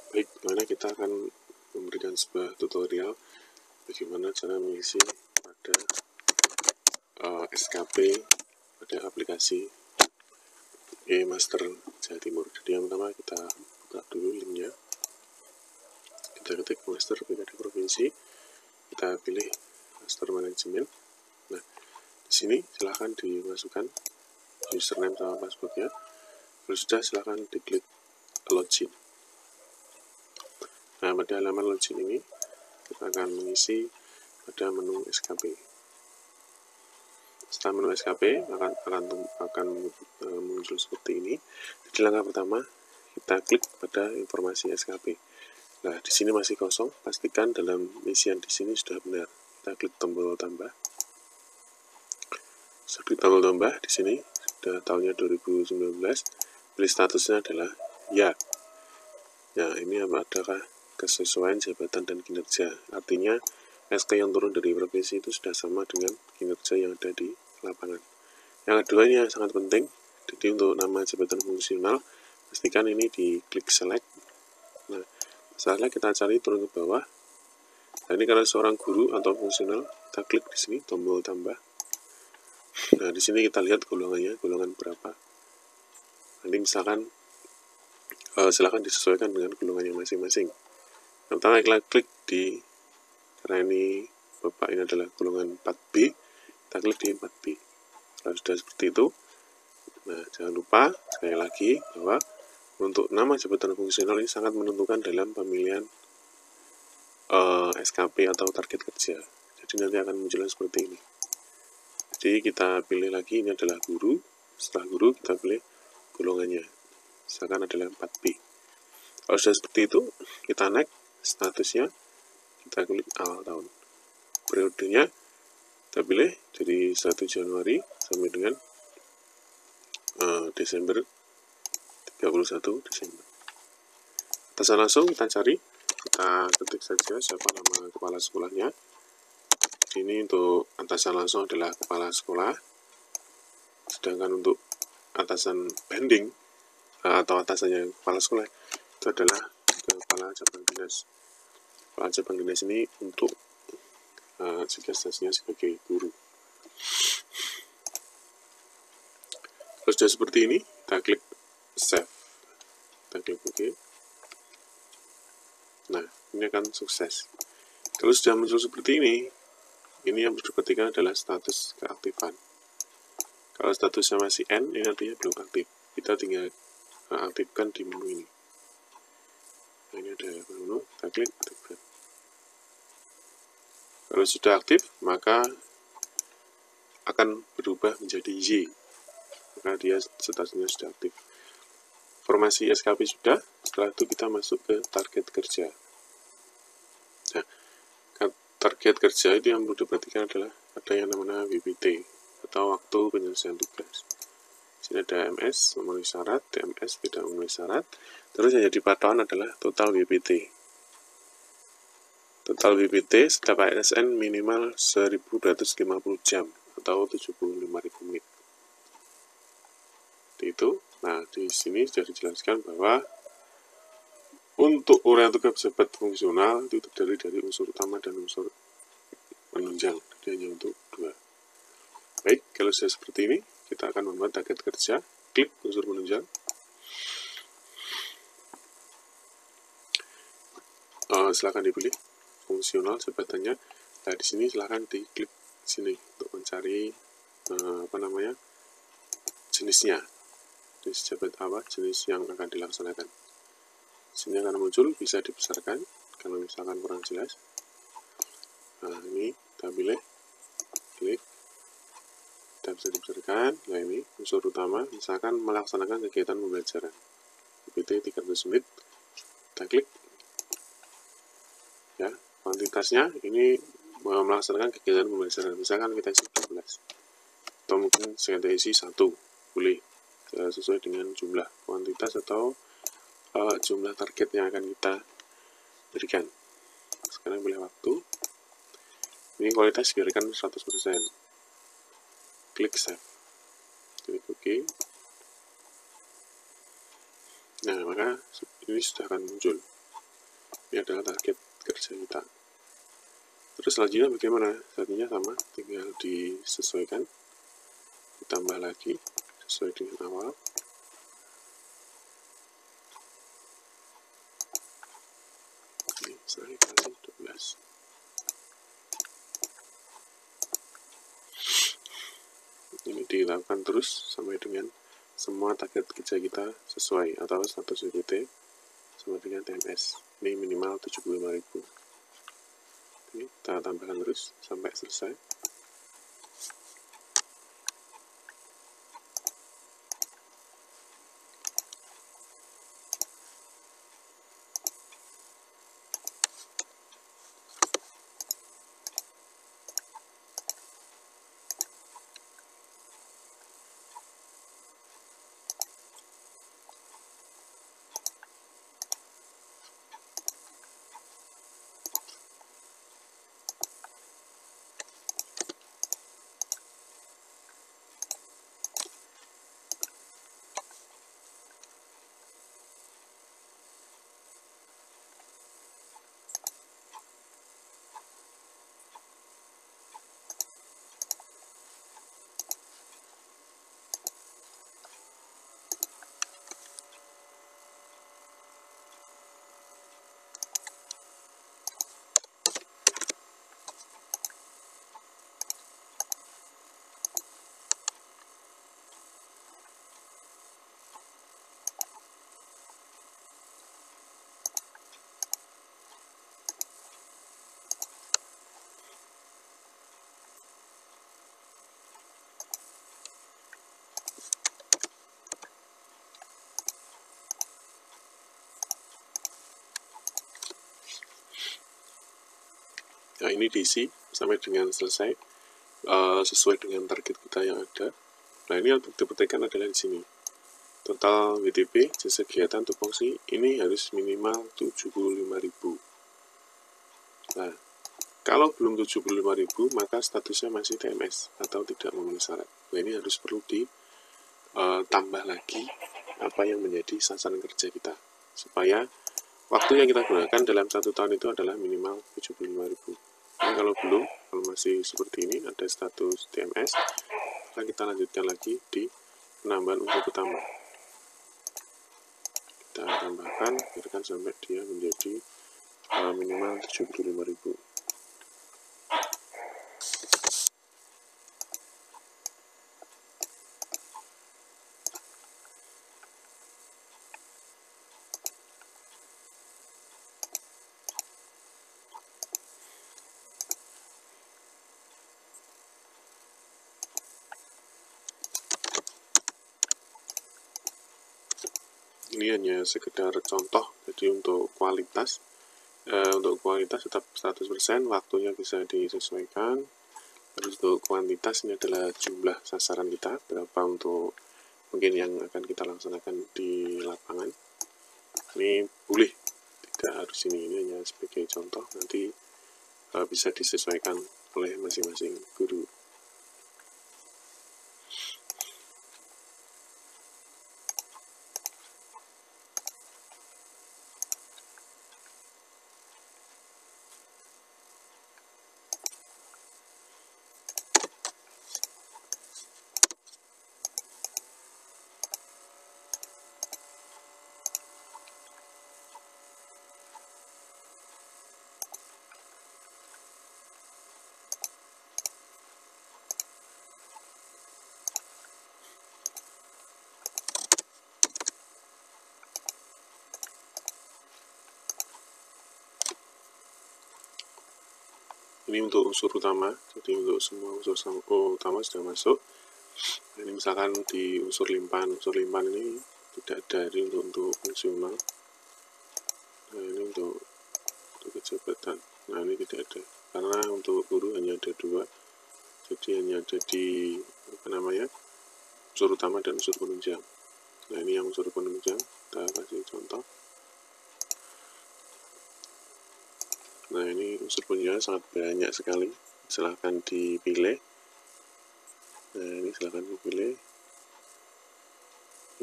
Baik, dimana kita akan memberikan sebuah tutorial bagaimana cara mengisi pada SKP pada aplikasi e-master Jawa Timur. Jadi yang pertama kita buka dulu linknya, kita ketik master PKD provinsi, kita pilih master manajemen. Nah, di sini silahkan dimasukkan username sama passwordnya. Kalau sudah, silahkan diklik login. Nah, pada halaman login ini kita akan mengisi pada menu SKP. Setelah menu SKP akan muncul seperti ini. Jadi langkah pertama kita klik pada informasi SKP. Nah, di sini masih kosong. Pastikan dalam isian di sini sudah benar. Kita klik tombol tambah. Seperti tombol tambah di sini sudah tahunnya 2019. Pilih statusnya adalah ya. Nah, ini apakah kesesuaian jabatan dan kinerja. Artinya SK yang turun dari provinsi itu sudah sama dengan kinerja yang ada di lapangan. Yang kedua, ini yang sangat penting. Jadi untuk nama jabatan fungsional, pastikan ini diklik select. Nah, setelah kita cari turun ke bawah. Nah, ini karena seorang guru atau fungsional, kita klik di sini tombol tambah. Nah, di sini kita lihat golongannya, golongan berapa. Nanti misalkan silakan disesuaikan dengan golongannya masing-masing. Pertama kita klik di, karena ini Bapak ini adalah golongan 4B, kita klik di 4B. Kalau sudah seperti itu, nah jangan lupa sekali lagi bahwa untuk nama jabatan fungsional ini sangat menentukan dalam pemilihan SKP atau target kerja. Jadi nanti akan muncul seperti ini. Jadi kita pilih lagi, ini adalah guru. Setelah guru kita pilih golongannya, misalkan adalah 4B. Kalau sudah seperti itu, kita next. Statusnya kita klik awal tahun. Periodenya kita pilih dari 1 Januari sampai dengan Desember, 31 Desember. Atasan langsung kita cari, kita ketik saja siapa nama kepala sekolahnya. Ini untuk atasan langsung adalah kepala sekolah, sedangkan untuk atasan banding atau atasannya kepala sekolah itu adalah kepala cabang dinas. Kepala cabang dinas ini untuk tugasnya sebagai guru. Kalau sudah seperti ini, kita klik save, kita klik OK. Nah, ini akan sukses. Kalau sudah muncul seperti ini yang harus diperhatikan adalah status keaktifan. Kalau statusnya masih N, ini artinya belum aktif. Kita tinggal aktifkan di menu ini. Nah, ini ada menu, kita klik aktifkan. Kalau sudah aktif, maka akan berubah menjadi Y. Maka dia statusnya sudah aktif. Informasi SKP sudah, setelah itu kita masuk ke target kerja. Nah, target kerja itu yang perlu diperhatikan adalah ada yang namanya WPT atau waktu penyelesaian tugas. Di sini ada MS memenuhi syarat, TMS tidak memenuhi syarat. Terus yang jadi patokan adalah total WPT. Total WPT setiap ASN minimal 1250 jam atau 75.000 menit. Itu. Nah, di sini sudah dijelaskan bahwa untuk uraian tugas pejabat fungsional itu terdiri dari unsur utama dan unsur penunjang. Jadi hanya untuk 2. Baik, kalau sudah seperti ini, kita akan membuat target kerja. Klik unsur penunjang. Silakan dipilih fungsional jabatannya. Nah, di sini silakan diklik sini untuk mencari jenisnya. Jenis jabat apa, jenis yang akan dilaksanakan. Sini akan muncul, bisa dibesarkan kalau misalkan kurang jelas. Nah, ini kita pilih, klik, kita bisa dibesarkan. Nah, ini unsur utama, misalkan melaksanakan kegiatan pembelajaran WPT 300 menit, kita klik. Ya, kuantitasnya ini melaksanakan kegiatan pembelajaran, misalkan kita isi 12 atau mungkin kita isi 1, boleh sesuai dengan jumlah kuantitas atau jumlah target yang akan kita berikan. Sekarang pilih waktu, ini kualitas biarkan 100%, klik save, klik OK. Nah, maka ini sudah akan muncul Ini adalah target kerja kita. Terus selanjutnya bagaimana? Selanjutnya sama, tinggal disesuaikan, ditambah lagi sesuai dengan awal. Ini misalnya kasih 12. Ini dilakukan terus sampai dengan semua target kerja kita sesuai atau status UGT sama dengan TMS. Ini minimal 75.000. Ini kita tambahkan terus sampai selesai. Nah, ini diisi sampai dengan selesai sesuai dengan target kita yang ada. Nah, ini yang diperhatikan adalah di sini. Total WTP jasa kegiatan tupoksi ini harus minimal 75.000. Nah, kalau belum 75.000 maka statusnya masih TMS atau tidak memenuhi syarat. Nah, ini harus perlu ditambah lagi apa yang menjadi sasaran kerja kita supaya waktu yang kita gunakan dalam 1 tahun itu adalah minimal 75.000. Nah, kalau belum, kalau masih seperti ini, ada status TMS, maka kita lanjutkan lagi di penambahan unsur utama. Kita tambahkan, biarkan sampai dia menjadi minimal 75.000. Ini hanya sekedar contoh, jadi untuk kualitas tetap 100%, waktunya bisa disesuaikan. Terus untuk kuantitas ini adalah jumlah sasaran kita, berapa untuk mungkin yang akan kita laksanakan di lapangan. Ini boleh, tidak harus ini hanya sebagai contoh, nanti bisa disesuaikan oleh masing-masing guru. Ini untuk unsur utama, jadi untuk semua unsur utama sudah masuk. Ini misalkan di unsur limpahan ini tidak ada, ini untuk fungsional. Nah, ini untuk kejabatan. Nah, ini tidak ada, karena untuk guru hanya ada 2, jadi hanya ada di unsur utama dan unsur penunjang. Nah, ini yang unsur penunjang, kita kasih contoh. Nah, ini unsur penunjang sangat banyak sekali, silahkan dipilih. Nah, ini silahkan dipilih.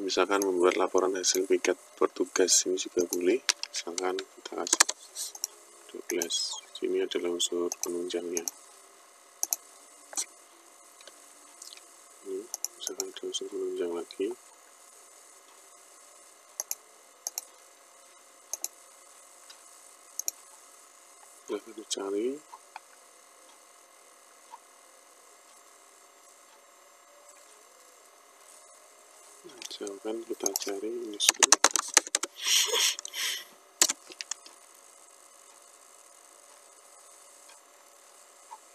Misalkan membuat laporan hasil piket bertugas, ini juga boleh, silahkan kita kasih. 12. Sini adalah unsur penunjangnya. Ini misalkan ada unsur penunjang lagi. Silahkan dicari. Misalkan kita cari ini sudah.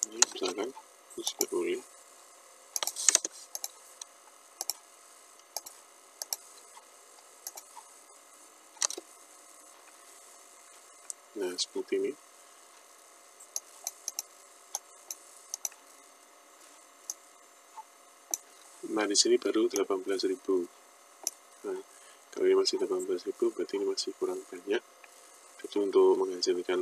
Ini misalkan ini sudah boleh. Nah, seperti ini. Nah, di sini baru 18.000. Nah, kalau ini masih 18.000, berarti ini masih kurang banyak. Jadi untuk menghasilkan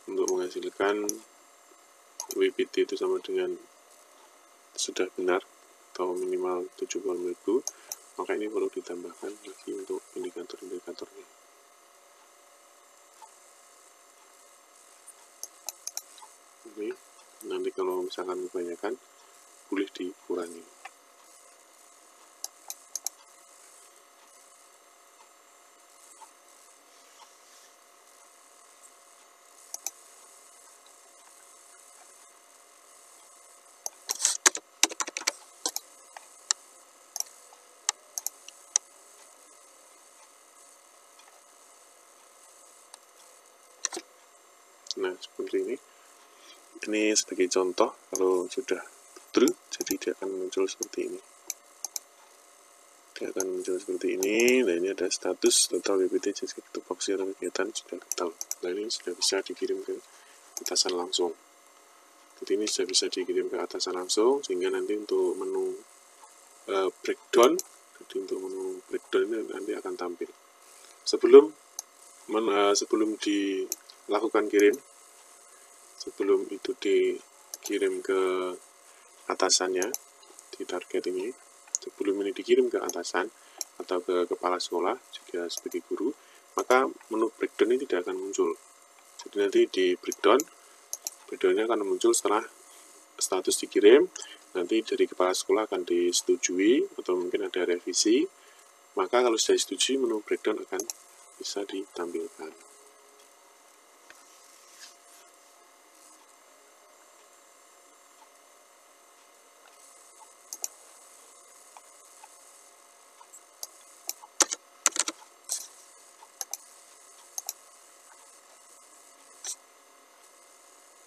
untuk menghasilkan WPT itu sama dengan sudah benar atau minimal 70.000, maka ini perlu ditambahkan lagi untuk indikator-indikatornya. Ini nanti kalau misalkan kebanyakan boleh dikurangi. Nah, seperti ini. Ini sebagai contoh, kalau sudah true, jadi dia akan muncul seperti ini. Dia akan muncul seperti ini. Nah, ini ada status total WPT JSK Boxy atau kegiatan sudah total. Nah, ini sudah bisa dikirim ke atasan langsung. Jadi ini sudah bisa dikirim ke atasan langsung, sehingga nanti untuk menu breakdown, jadi untuk menu breakdown ini nanti akan tampil. Sebelum dilakukan kirim, sebelum itu dikirim ke atasannya di target ini, sebelum ini dikirim ke atasan atau ke kepala sekolah juga sebagai guru, maka menu breakdown ini tidak akan muncul. Jadi nanti di breakdownnya akan muncul setelah status dikirim. Nanti dari kepala sekolah akan disetujui atau mungkin ada revisi, maka kalau sudah disetujui menu breakdown akan bisa ditampilkan.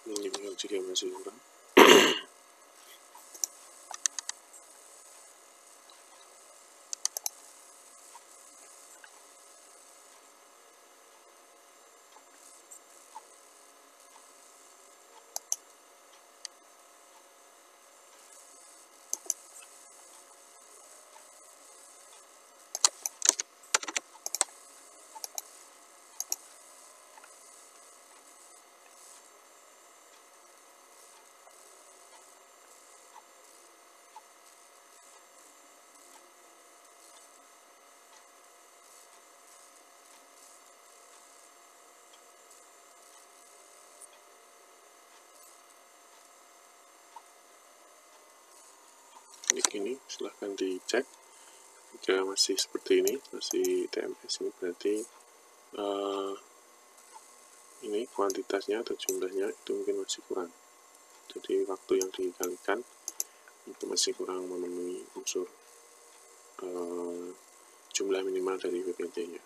Ini jika masih kurang. Ini silahkan dicek. Jika masih seperti ini, masih TMS, ini berarti ini kuantitasnya atau jumlahnya itu mungkin masih kurang. Jadi waktu yang dikalikan itu masih kurang memenuhi unsur jumlah minimal dari WPT-nya.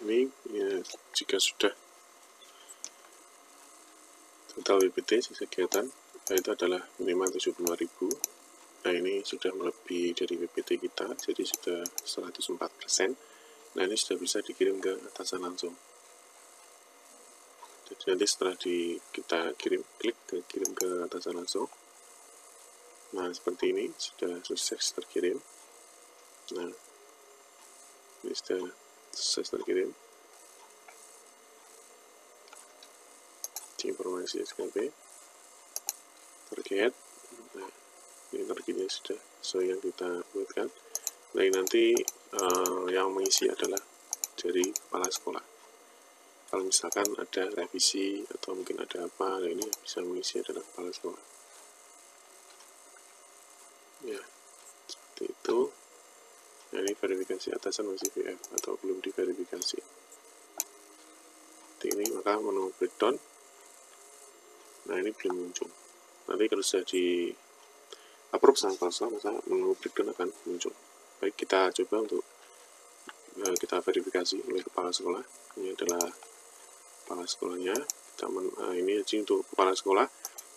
Ini ya, jika sudah total WPT sisa kegiatan itu adalah minimal 75.000. Nah, ini sudah melebihi dari WPT kita, jadi sudah 104%. Nah, ini sudah bisa dikirim ke atasan langsung. Jadi nanti setelah kita kirim ke atasan langsung. Nah, seperti ini sudah sukses terkirim. Nah, ini sudah sukses terkirim. Di informasi SKP target. Nah, ini targetnya sudah sesuai yang kita buatkan. Nah, ini nanti yang mengisi adalah dari kepala sekolah. Kalau misalkan ada revisi atau mungkin ada apa, nah ini bisa mengisi adalah kepala sekolah. Ya, seperti itu. Nah, ini verifikasi atasan masih VF atau belum diverifikasi. Seperti ini, maka menu breakdown. Nah, ini belum muncul. Nanti kalau sudah di approve sama kepala sekolah, maka menu breakdown akan muncul. Baik, kita coba untuk kita verifikasi oleh kepala sekolah. Ini adalah kepala sekolahnya. Ini jadi untuk kepala sekolah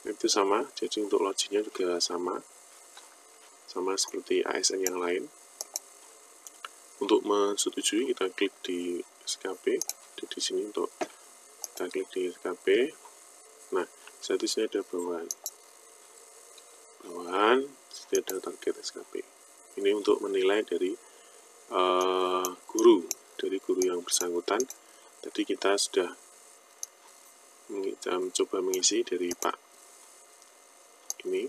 itu sama, jadi untuk loginnya juga sama seperti ASN yang lain. Untuk menyetujui kita klik di SKP, di sini untuk kita klik di SKP. Nah, saat ini ada bawahan, sini ada target SKP. Ini untuk menilai dari guru yang bersangkutan. Tadi kita sudah mencoba mengisi dari Pak ini.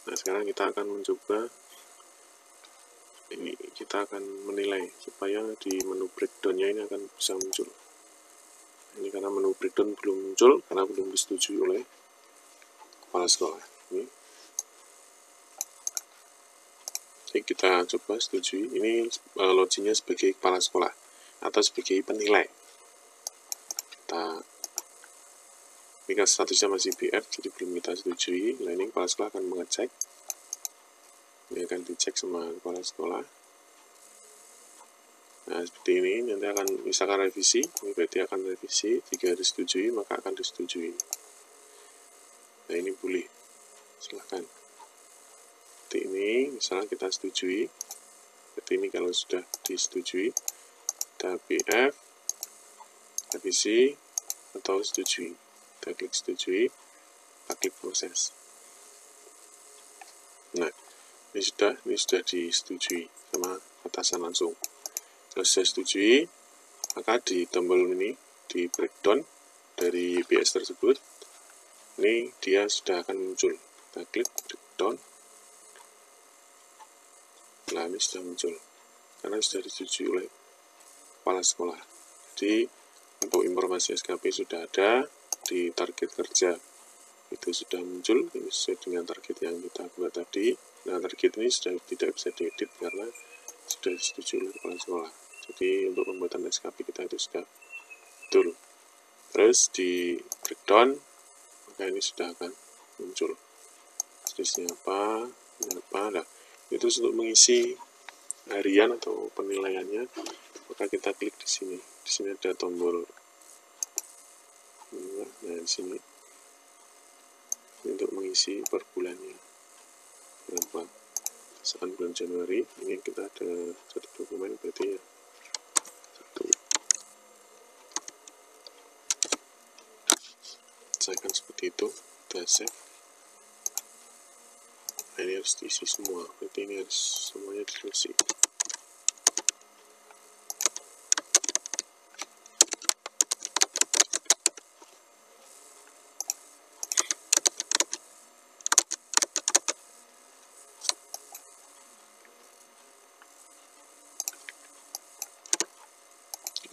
Nah, sekarang kita akan mencoba ini, kita akan menilai supaya di menu breakdown-nya ini akan bisa muncul. Ini karena menu breakdown belum muncul karena belum disetujui oleh kepala sekolah. Ini jadi kita coba setujui. Ini loginnya sebagai kepala sekolah atau sebagai penilai. Ini kan statusnya masih BF, jadi belum kita setujui. Nah, ini kepala sekolah akan mengecek. Ini akan dicek sama kepala sekolah. Nah, seperti ini. Nanti akan misalkan revisi, ini berarti akan revisi. Jika disetujui, maka akan disetujui. Nah, ini boleh. Silahkan. Seperti ini, misalnya kita setujui. Seperti ini kalau sudah disetujui. Kita BF, revisi, atau setujui. Kita klik setujui, kita klik proses. Nah, ini sudah disetujui sama atasan langsung. Kalau sudah setujui, maka di tombol ini, di breakdown dari BS tersebut, ini dia sudah akan muncul. Kita klik breakdown. Nah, ini sudah muncul karena sudah disetujui oleh kepala sekolah. Jadi untuk informasi SKP sudah ada, di target kerja itu sudah muncul, ini sesuai dengan target yang kita buat tadi. Nah, target ini sudah tidak bisa diedit karena sudah disetujui oleh kepala sekolah. Jadi untuk pembuatan SKP kita itu sudah betul. Terus di breakdown, maka ini sudah akan muncul jenisnya apa. Nah, itu untuk mengisi harian atau penilaiannya, maka kita klik di sini. Di sini ada tombol. Nah, di sini untuk mengisi per bulannya berapa. Misalkan bulan Januari, ini kita ada satu dokumen, berarti ya satu. Misalkan seperti itu, kita save. Nah, ini harus diisi semua, berarti ini harus semuanya diisi.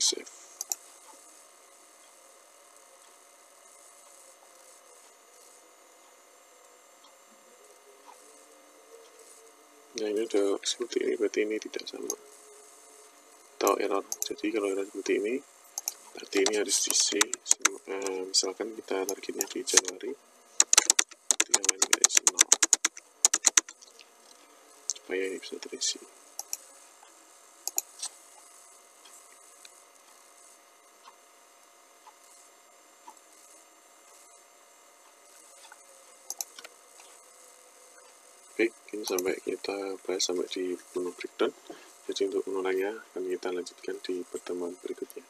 Save. Nah, ini udah seperti ini, berarti ini tidak sama atau error. Jadi kalau error seperti ini, berarti ini harus diisi. Misalkan kita targetnya di Januari, tinggal garis 0 supaya ini bisa terisi. Oke, ini sampai kita bahas sampai di menu breakdown. Jadi untuk menu lainnya akan kita lanjutkan di pertemuan berikutnya.